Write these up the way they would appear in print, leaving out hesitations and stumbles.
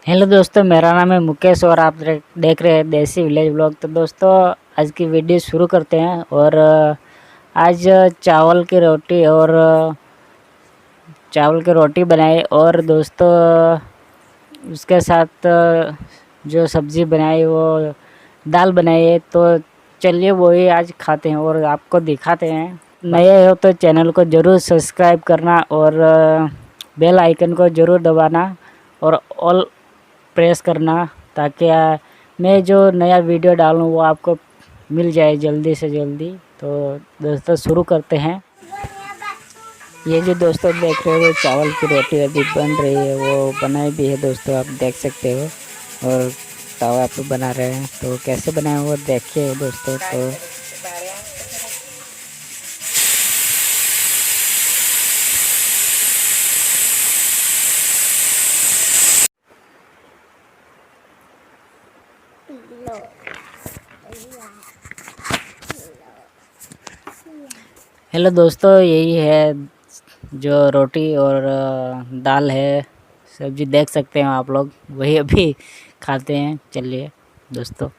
Hello दोस्तों, मेरा नाम है मुकेश और आप देख रहे हैं देसी विलेज ब्लॉग। तो दोस्तों आज की वीडियो शुरू करते हैं। और आज चावल की रोटी और बनाई। और दोस्तों उसके साथ जो सब्ज़ी बनाई वो दाल बनाई है। तो चलिए वही आज खाते हैं और आपको दिखाते हैं। नए हो तो चैनल को ज़रूर सब्सक्राइब करना और बेल आइकन को ज़रूर दबाना और ऑल प्रेस करना, ताकि मैं जो नया वीडियो डालूँ वो आपको मिल जाए जल्दी से जल्दी। तो दोस्तों शुरू करते हैं। ये जो दोस्तों देख रहे हो वो चावल की रोटी अभी बन रही है, वो बनाई भी है दोस्तों, आप देख सकते हो। और तवा पे बना रहे हैं, तो कैसे बनाए वो देखिए दोस्तों। तो हेलो दोस्तों, यही है जो रोटी और दाल है, सब्जी देख सकते हैं आप लोग, वही अभी खाते हैं। चलिए दोस्तों।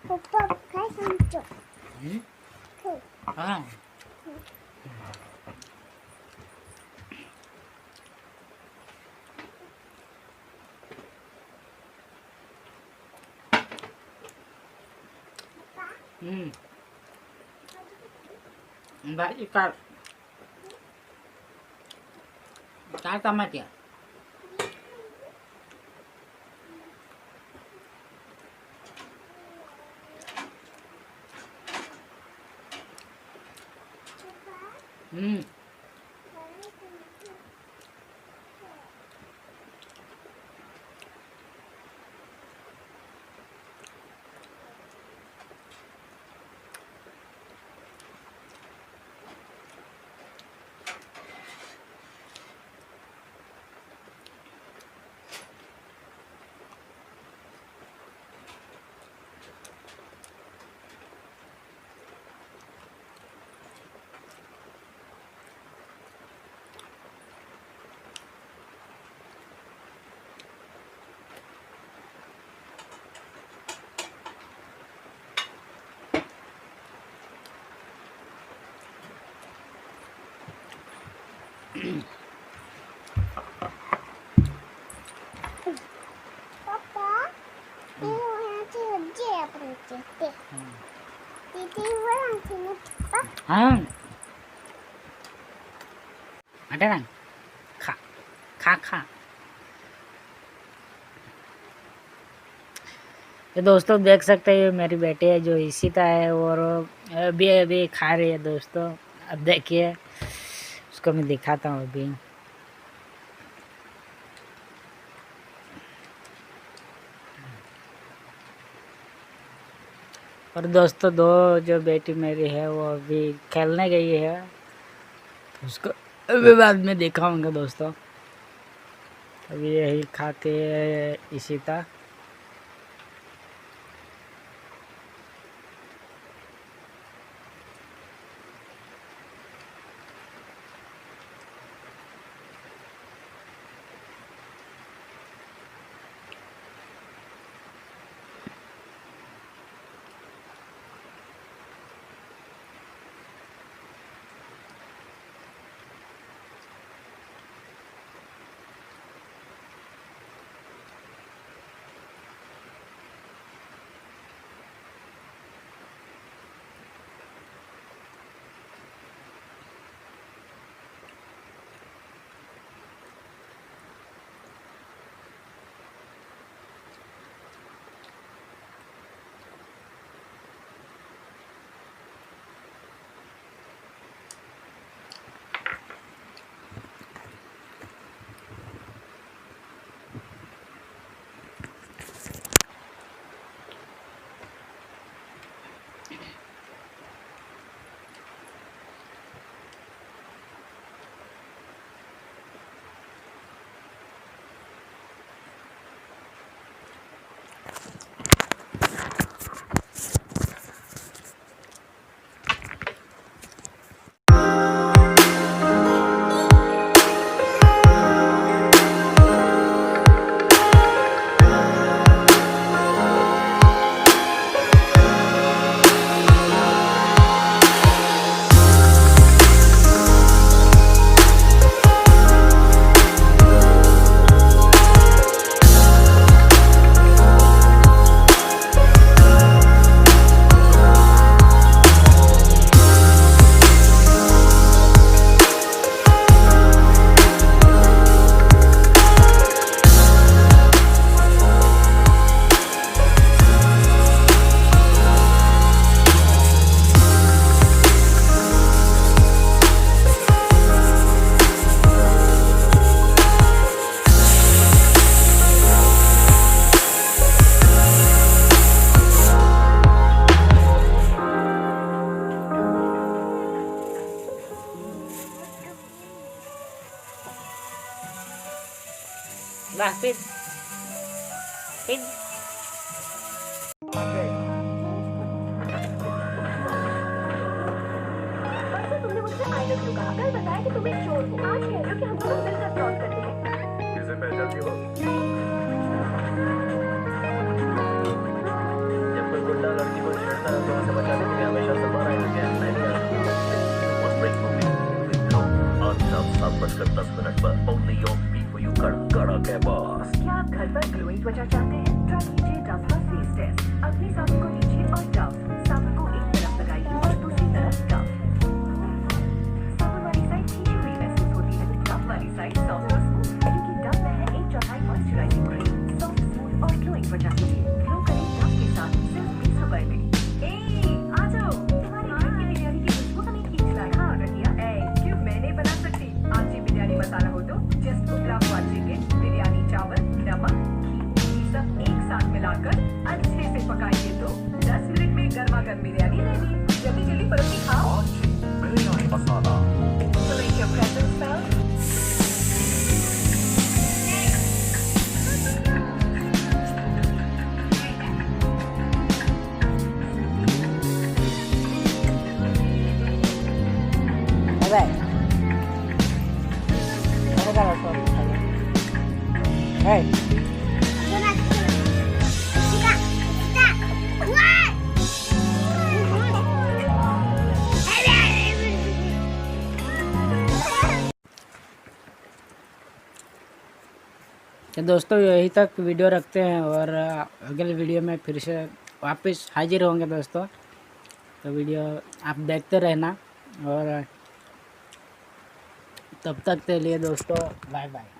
Papa, cái con chuột. हाँ भाई काट टमाटर। Papa, ini nanti kerja apa nanti? Titi orang sini apa? हाँ हटे ना, खा खा खा। तो दोस्तों देख सकते हैं मेरी बेटी है जो इशिता है, और अभी अभी खा रही है दोस्तों। अब देखिए उसको मैं दिखाता हूँ अभी। और दोस्तों दो जो बेटी मेरी है वो अभी खेलने गई है, तो उसको अभी बाद में दिखाऊंगा दोस्तों। अभी यही खाते इसी था। Lah, Pin. Pin. तुमने मुझसे आई लव यू कहा, कल बताया कि तुम एक चोर हो, आज कह रहे हो कि हम दोनों मिलकर फ्रॉड करते हैं। किसे पहचानती हो? जब कोई गुंडा लड़की को छेड़ता है तो उसे बचाने के लिए हमेशा से बाहर आएगा क्या? आज 7:10 पर only on people you कड़ा के बॉस। क्या आप घर पर ग्लोइंग त्वचा चाहते हैं? ट्राई कीजिए डव का फेस टेस्ट। अपनी साबुन को लीजिए और डव साबुन को एक तरफ लगाइए और दूसरी तरफ डव। साबुन वाली साइड खींची हुई महसूस होती है, डव वाली साइड सॉफ्ट और स्मूथ, क्योंकि डव में है 1/4 मॉइस्चराइजिंग क्रीम। सॉफ्ट, स्मूथ और ग्लोइंग त्वचा के लिए ग्लो करें डव के साथ सिर्फ 20 रुपए में। ए, आ जाओ, तुम्हारी घर की बिरयानी की खुशबू हमें खींच लाई। हाँ रखिया, क्यों मैं नहीं बना सकती? आजी बिरयानी मसाला हो तो जस्ट उबला हुआ चिकन, बिरयानी चावल, नमक, घी, ये सब एक साथ मिलाकर अच्छे से पकाइए तो 10 मिनट में गर्मा गर्म बिरयानी रेडी। जल्दी जल्दी परोसी खाओ। बिरयानी मसाला। To make your presence felt. Alright. Ano ka rato? Hey. तो दोस्तों यही तक वीडियो रखते हैं और अगले वीडियो में फिर से वापस हाजिर होंगे दोस्तों। तो वीडियो आप देखते रहना और तब तक के लिए दोस्तों बाय बाय।